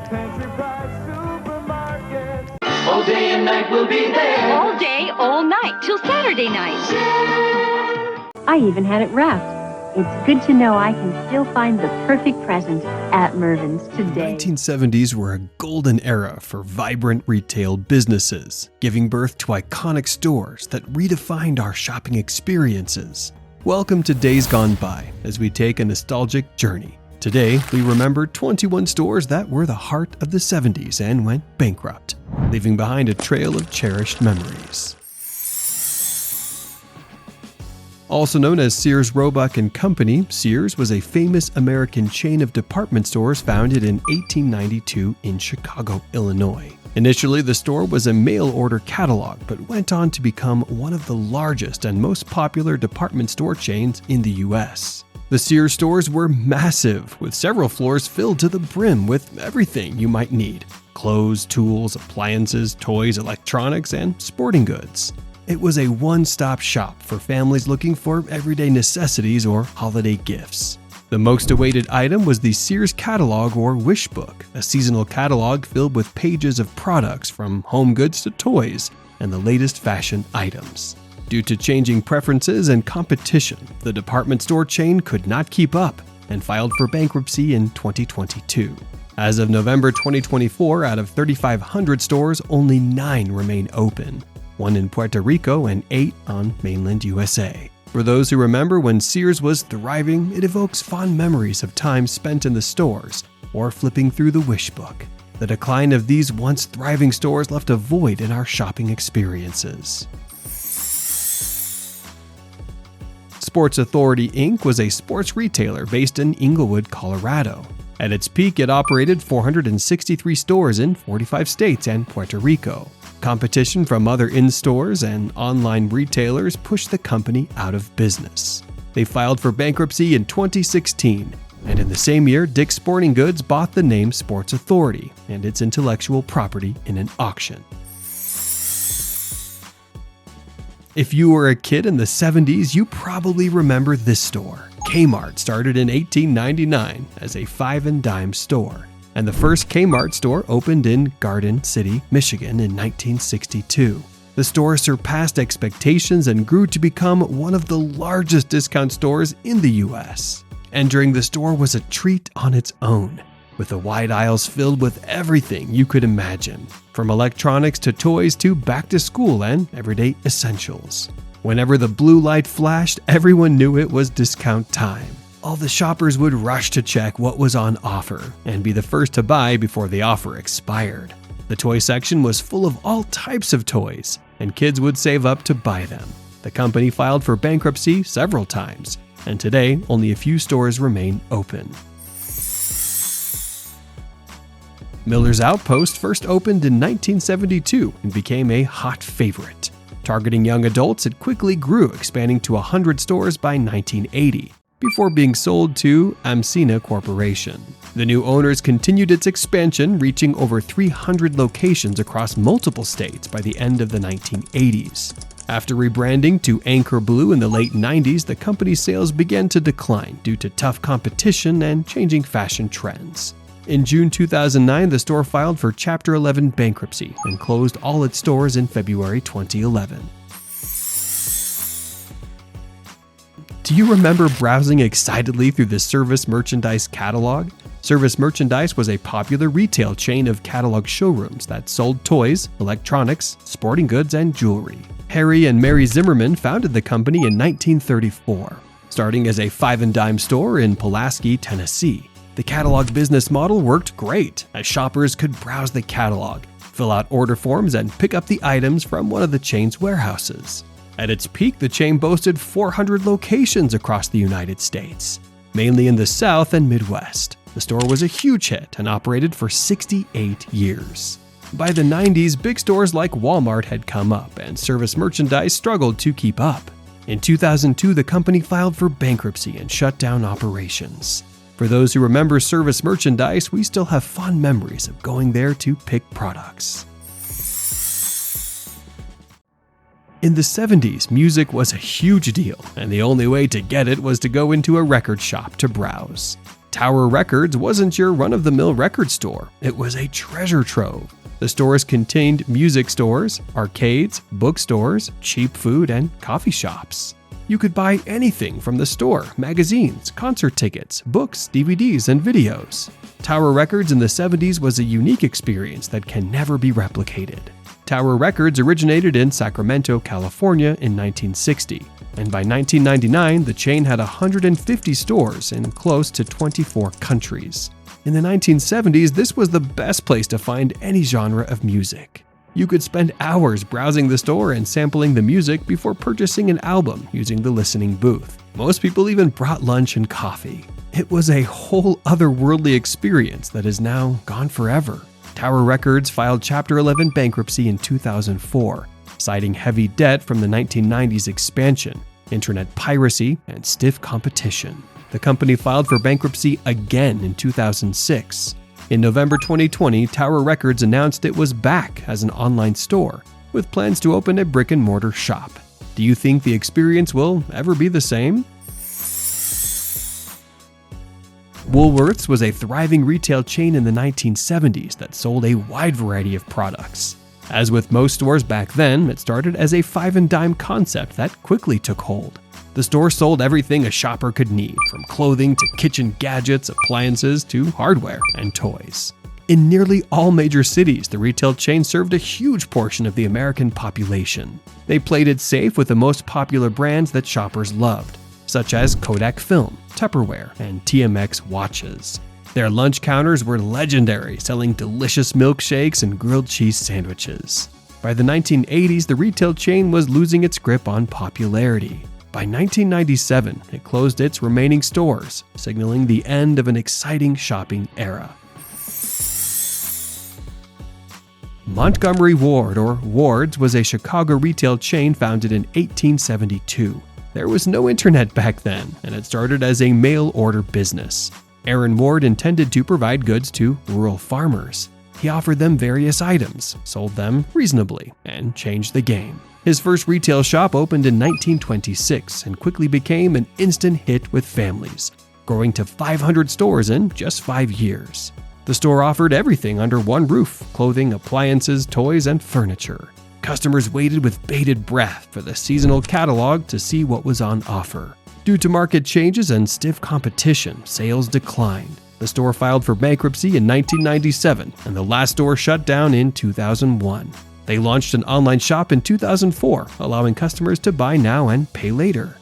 Pantry Pride supermarket. All day and night we'll be there. All day, all night, till Saturday night. I even had it wrapped. It's good to know I can still find the perfect present at Mvin's today. The 1970s were a golden era for vibrant retail businesses, giving birth to iconic stores that redefined our shopping experiences. Welcome to Days Gone By, as we take a nostalgic journey. Today, we remember 21 stores that were the heart of the 70s and went bankrupt, leaving behind a trail of cherished memories. Also known as Sears, Roebuck & Company, Sears was a famous American chain of department stores founded in 1892 in Chicago, Illinois. Initially, the store was a mail-order catalog, but went on to become one of the largest and most popular department store chains in the U.S. The Sears stores were massive, with several floors filled to the brim with everything you might need: clothes, tools, appliances, toys, electronics, and sporting goods. It was a one-stop shop for families looking for everyday necessities or holiday gifts. The most awaited item was the Sears Catalog or Wish Book, a seasonal catalog filled with pages of products from home goods to toys and the latest fashion items. Due to changing preferences and competition, the department store chain could not keep up and filed for bankruptcy in 2022. As of November 2024, out of 3,500 stores, only 9 remain open. 1 in Puerto Rico and 8 on mainland USA. For those who remember when Sears was thriving, it evokes fond memories of time spent in the stores or flipping through the Wish Book. The decline of these once thriving stores left a void in our shopping experiences. Sports Authority Inc. was a sports retailer based in Englewood, Colorado. At its peak, it operated 463 stores in 45 states and Puerto Rico. Competition from other in-stores and online retailers pushed the company out of business. They filed for bankruptcy in 2016, and in the same year, Dick's Sporting Goods bought the name Sports Authority and its intellectual property in an auction. If you were a kid in the 70s, you probably remember this store. Kmart started in 1899 as a 5-and-dime store, and the first Kmart store opened in Garden City, Michigan in 1962. The store surpassed expectations and grew to become one of the largest discount stores in the U.S. Entering the store was a treat on its own, with the wide aisles filled with everything you could imagine, from electronics to toys to back-to-school and everyday essentials. Whenever the blue light flashed, everyone knew it was discount time. All the shoppers would rush to check what was on offer and be the first to buy before the offer expired. The toy section was full of all types of toys, and kids would save up to buy them. The company filed for bankruptcy several times, and today only a few stores remain open. Miller's Outpost first opened in 1972 and became a hot favorite. Targeting young adults, it quickly grew, expanding to 100 stores by 1980. Before being sold to Ames Corporation. The new owners continued its expansion, reaching over 300 locations across multiple states by the end of the 1980s. After rebranding to Anchor Blue in the late 90s, the company's sales began to decline due to tough competition and changing fashion trends. In June 2009, the store filed for Chapter 11 bankruptcy and closed all its stores in February 2011. Do you remember browsing excitedly through the Service Merchandise catalog? Service Merchandise was a popular retail chain of catalog showrooms that sold toys, electronics, sporting goods, and jewelry. Harry and Mary Zimmerman founded the company in 1934, starting as a 5-and-dime store in Pulaski, Tennessee. The catalog business model worked great, as shoppers could browse the catalog, fill out order forms, and pick up the items from one of the chain's warehouses. At its peak, the chain boasted 400 locations across the United States, mainly in the South and Midwest. The store was a huge hit and operated for 68 years. By the 90s, big stores like Walmart had come up, and Service Merchandise struggled to keep up. In 2002, the company filed for bankruptcy and shut down operations. For those who remember Service Merchandise, we still have fond memories of going there to pick products. In the 70s, music was a huge deal, and the only way to get it was to go into a record shop to browse. Tower Records wasn't your run-of-the-mill record store. It was a treasure trove. The stores contained music stores, arcades, bookstores, cheap food, and coffee shops. You could buy anything from the store: magazines, concert tickets, books, DVDs, and videos. Tower Records in the 70s was a unique experience that can never be replicated. Tower Records originated in Sacramento, California in 1960, and by 1999 the chain had 150 stores in close to 24 countries. In the 1970s, this was the best place to find any genre of music. You could spend hours browsing the store and sampling the music before purchasing an album using the listening booth. Most people even brought lunch and coffee. It was a whole otherworldly experience that is now gone forever. Tower Records filed Chapter 11 bankruptcy in 2004, citing heavy debt from the 1990s expansion, internet piracy, and stiff competition. The company filed for bankruptcy again in 2006. In November 2020, Tower Records announced it was back as an online store, with plans to open a brick-and-mortar shop. Do you think the experience will ever be the same? Woolworths was a thriving retail chain in the 1970s that sold a wide variety of products. As with most stores back then, it started as a five-and-dime concept that quickly took hold. The store sold everything a shopper could need, from clothing to kitchen gadgets, appliances, to hardware and toys. In nearly all major cities, the retail chain served a huge portion of the American population. They played it safe with the most popular brands that shoppers loved, such as Kodak Film, Tupperware, and TMX watches. Their lunch counters were legendary, selling delicious milkshakes and grilled cheese sandwiches. By the 1980s, the retail chain was losing its grip on popularity. By 1997, it closed its remaining stores, signaling the end of an exciting shopping era. Montgomery Ward, or Ward's, was a Chicago retail chain founded in 1872. There was no internet back then, and it started as a mail-order business. Aaron Ward intended to provide goods to rural farmers. He offered them various items, sold them reasonably, and changed the game. His first retail shop opened in 1926 and quickly became an instant hit with families, growing to 500 stores in just 5 years. The store offered everything under one roof: clothing, appliances, toys, and furniture. Customers waited with bated breath for the seasonal catalog to see what was on offer. Due to market changes and stiff competition, sales declined. The store filed for bankruptcy in 1997, and the last store shut down in 2001. They launched an online shop in 2004, allowing customers to buy now and pay later.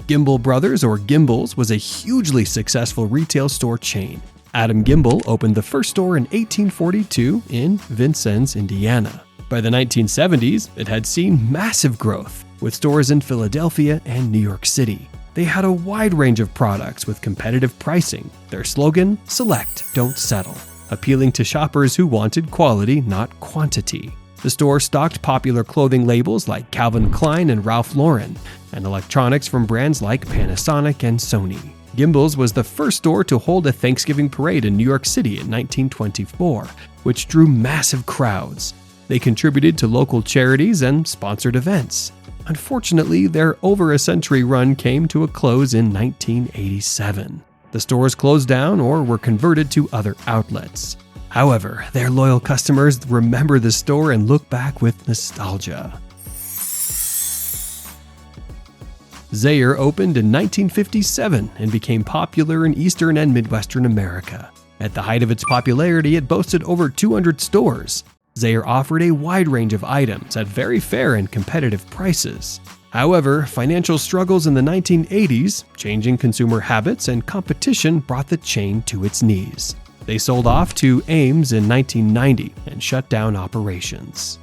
Gimbal Brothers, or Gimbals, was a hugely successful retail store chain. Adam Gimbal opened the first store in 1842 in Vincennes, Indiana. By the 1970s, it had seen massive growth, with stores in Philadelphia and New York City. They had a wide range of products with competitive pricing. Their slogan, "Select, don't settle," appealing to shoppers who wanted quality, not quantity. The store stocked popular clothing labels like Calvin Klein and Ralph Lauren, and electronics from brands like Panasonic and Sony. Gimbals was the first store to hold a Thanksgiving parade in New York City in 1924, which drew massive crowds. They contributed to local charities and sponsored events. Unfortunately, their over-a-century run came to a close in 1987. The stores closed down or were converted to other outlets. However, their loyal customers remember the store and look back with nostalgia. Zayre opened in 1957 and became popular in Eastern and Midwestern America. At the height of its popularity, it boasted over 200 stores. Zayre offered a wide range of items at very fair and competitive prices. However, financial struggles in the 1980s, changing consumer habits, and competition brought the chain to its knees. They sold off to Ames in 1990 and shut down operations.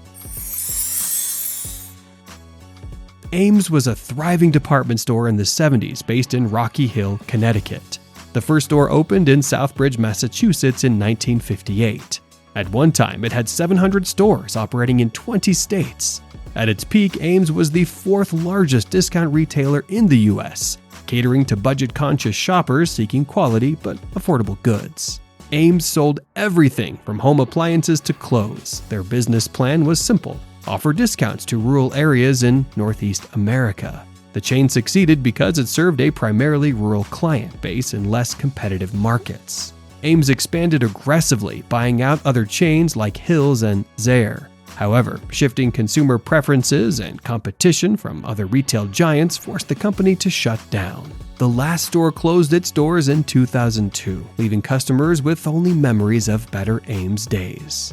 Ames was a thriving department store in the 70s based in Rocky Hill, Connecticut. The first store opened in Southbridge, Massachusetts in 1958. At one time, it had 700 stores operating in 20 states. At its peak, Ames was the fourth largest discount retailer in the U.S., catering to budget-conscious shoppers seeking quality but affordable goods. Ames sold everything from home appliances to clothes. Their business plan was simple: offer discounts to rural areas in Northeast America. The chain succeeded because it served a primarily rural client base in less competitive markets. Ames expanded aggressively, buying out other chains like Hills and Zayre. However, shifting consumer preferences and competition from other retail giants forced the company to shut down. The last store closed its doors in 2002, leaving customers with only memories of better Ames days.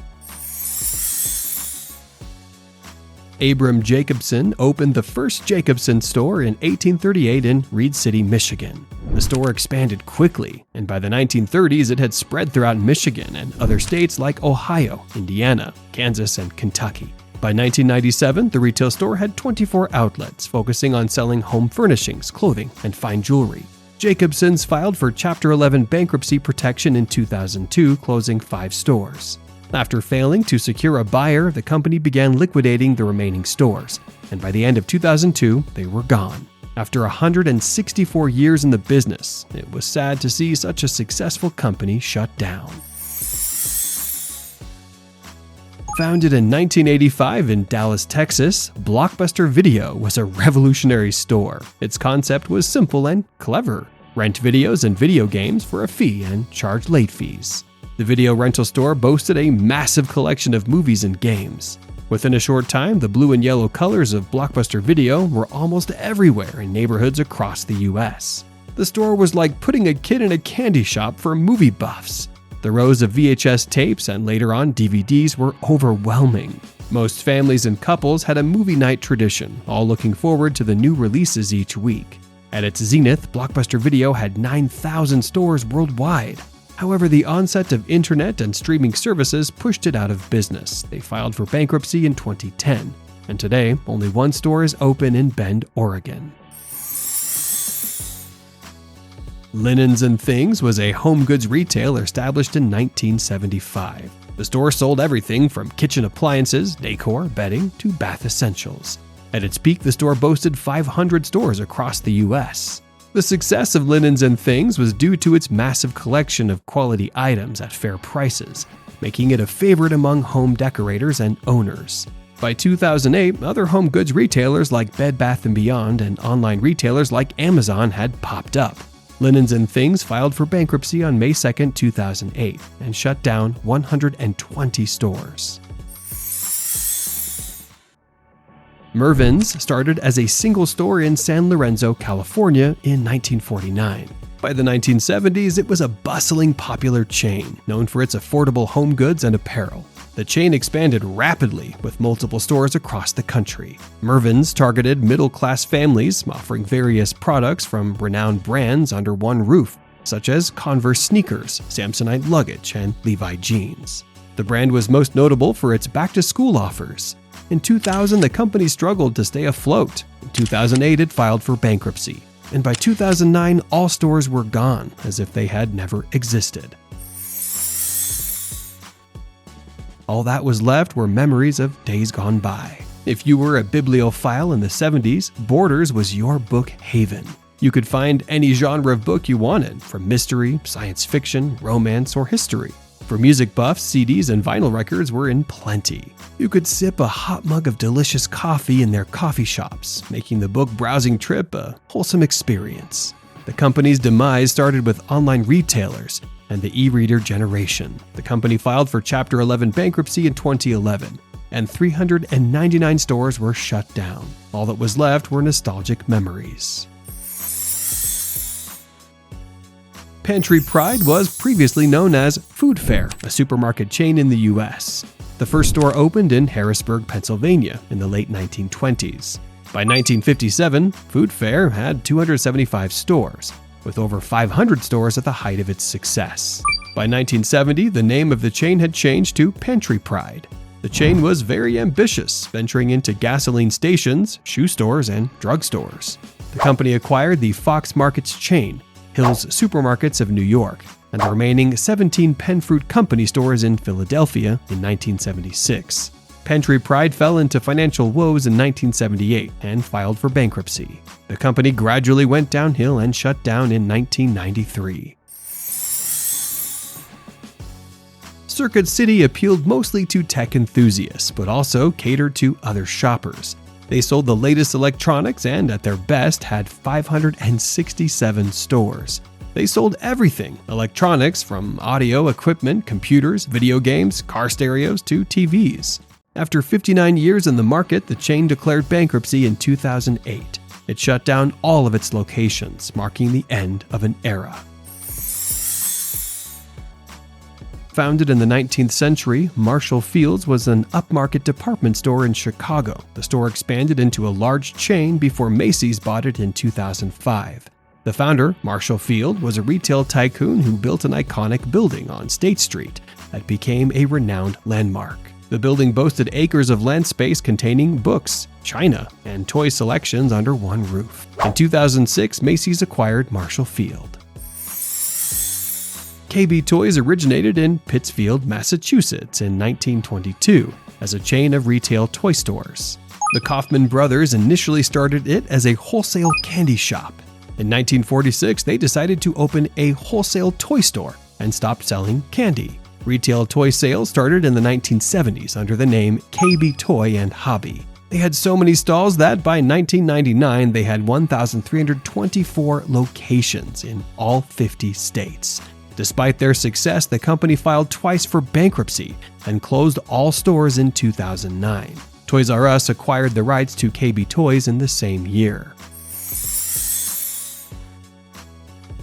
Abram Jacobson opened the first Jacobsons store in 1838 in Reed City, Michigan. The store expanded quickly, and by the 1930s it had spread throughout Michigan and other states like Ohio, Indiana, Kansas, and Kentucky. By 1997, the retail store had 24 outlets focusing on selling home furnishings, clothing, and fine jewelry. Jacobsons filed for Chapter 11 bankruptcy protection in 2002, closing 5 stores. After failing to secure a buyer, the company began liquidating the remaining stores, and by the end of 2002, they were gone. After 164 years in the business, it was sad to see such a successful company shut down. Founded in 1985 in Dallas, Texas, Blockbuster Video was a revolutionary store. Its concept was simple and clever. Rent videos and video games for a fee and charge late fees. The video rental store boasted a massive collection of movies and games. Within a short time, the blue and yellow colors of Blockbuster Video were almost everywhere in neighborhoods across the U.S. The store was like putting a kid in a candy shop for movie buffs. The rows of VHS tapes and later on DVDs were overwhelming. Most families and couples had a movie night tradition, all looking forward to the new releases each week. At its zenith, Blockbuster Video had 9,000 stores worldwide. However, the onset of internet and streaming services pushed it out of business. They filed for bankruptcy in 2010, and today only one store is open in Bend, Oregon. Linens and Things was a home goods retailer established in 1975. The store sold everything from kitchen appliances, decor, bedding, to bath essentials. At its peak, the store boasted 500 stores across the U.S. The success of Linens and Things was due to its massive collection of quality items at fair prices, making it a favorite among home decorators and owners. By 2008, other home goods retailers like Bed Bath & Beyond and online retailers like Amazon had popped up. Linens and Things filed for bankruptcy on May 2, 2008, and shut down 120 stores. Mvin's started as a single store in San Lorenzo, California in 1949. By the 1970s, it was a bustling, popular chain, known for its affordable home goods and apparel. The chain expanded rapidly, with multiple stores across the country. Mvin's targeted middle-class families, offering various products from renowned brands under one roof, such as Converse sneakers, Samsonite luggage, and Levi jeans. The brand was most notable for its back-to-school offers. In 2000, the company struggled to stay afloat. In 2008, it filed for bankruptcy. And by 2009, all stores were gone, as if they had never existed. All that was left were memories of days gone by. If you were a bibliophile in the 70s, Borders was your book haven. You could find any genre of book you wanted, from mystery, science fiction, romance, or history. For music buffs, CDs and vinyl records were in plenty. You could sip a hot mug of delicious coffee in their coffee shops, making the book browsing trip a wholesome experience. The company's demise started with online retailers and the e-reader generation. The company filed for Chapter 11 bankruptcy in 2011, and 399 stores were shut down. All that was left were nostalgic memories. Pantry Pride was previously known as Food Fair, a supermarket chain in the U.S. The first store opened in Harrisburg, Pennsylvania in the late 1920s. By 1957, Food Fair had 275 stores, with over 500 stores at the height of its success. By 1970, the name of the chain had changed to Pantry Pride. The chain was very ambitious, venturing into gasoline stations, shoe stores, and drugstores. The company acquired the Fox Markets chain, Hills Supermarkets of New York, and the remaining 17 Penn Fruit Company stores in Philadelphia in 1976. Pantry Pride fell into financial woes in 1978 and filed for bankruptcy. The company gradually went downhill and shut down in 1993. Circuit City appealed mostly to tech enthusiasts, but also catered to other shoppers. They sold the latest electronics and, at their best, had 567 stores. They sold everything: electronics from audio equipment, computers, video games, car stereos to TVs. After 59 years in the market, the chain declared bankruptcy in 2008. It shut down all of its locations, marking the end of an era. Founded in the 19th century, Marshall Field's was an upmarket department store in Chicago. The store expanded into a large chain before Macy's bought it in 2005. The founder, Marshall Field, was a retail tycoon who built an iconic building on State Street that became a renowned landmark. The building boasted acres of land space containing books, china, and toy selections under one roof. In 2006, Macy's acquired Marshall Field. KB Toys originated in Pittsfield, Massachusetts in 1922 as a chain of retail toy stores. The Kaufman brothers initially started it as a wholesale candy shop. In 1946, they decided to open a wholesale toy store and stopped selling candy. Retail toy sales started in the 1970s under the name KB Toy and Hobby. They had so many stalls that by 1999 they had 1,324 locations in all 50 states. Despite their success, the company filed twice for bankruptcy and closed all stores in 2009. Toys R Us acquired the rights to KB Toys in the same year.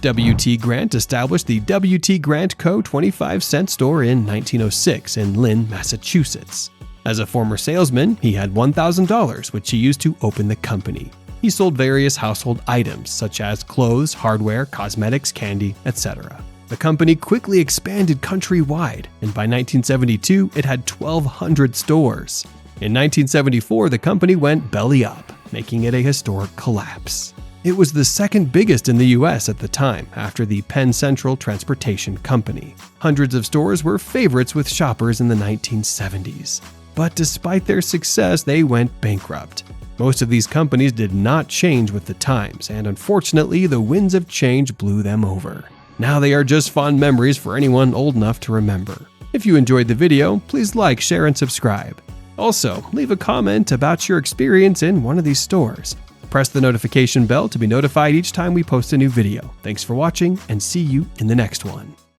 W.T. Grant established the W.T. Grant Co. 25-cent store in 1906 in Lynn, Massachusetts. As a former salesman, he had $1,000, which he used to open the company. He sold various household items such as clothes, hardware, cosmetics, candy, etc. The company quickly expanded countrywide, and by 1972, it had 1,200 stores. In 1974, the company went belly up, making it a historic collapse. It was the second biggest in the U.S. at the time, after the Penn Central Transportation Company. Hundreds of stores were favorites with shoppers in the 1970s. But despite their success, they went bankrupt. Most of these companies did not change with the times, and unfortunately, the winds of change blew them over. Now they are just fond memories for anyone old enough to remember. If you enjoyed the video, please like, share, and subscribe. Also, leave a comment about your experience in one of these stores. Press the notification bell to be notified each time we post a new video. Thanks for watching, and see you in the next one.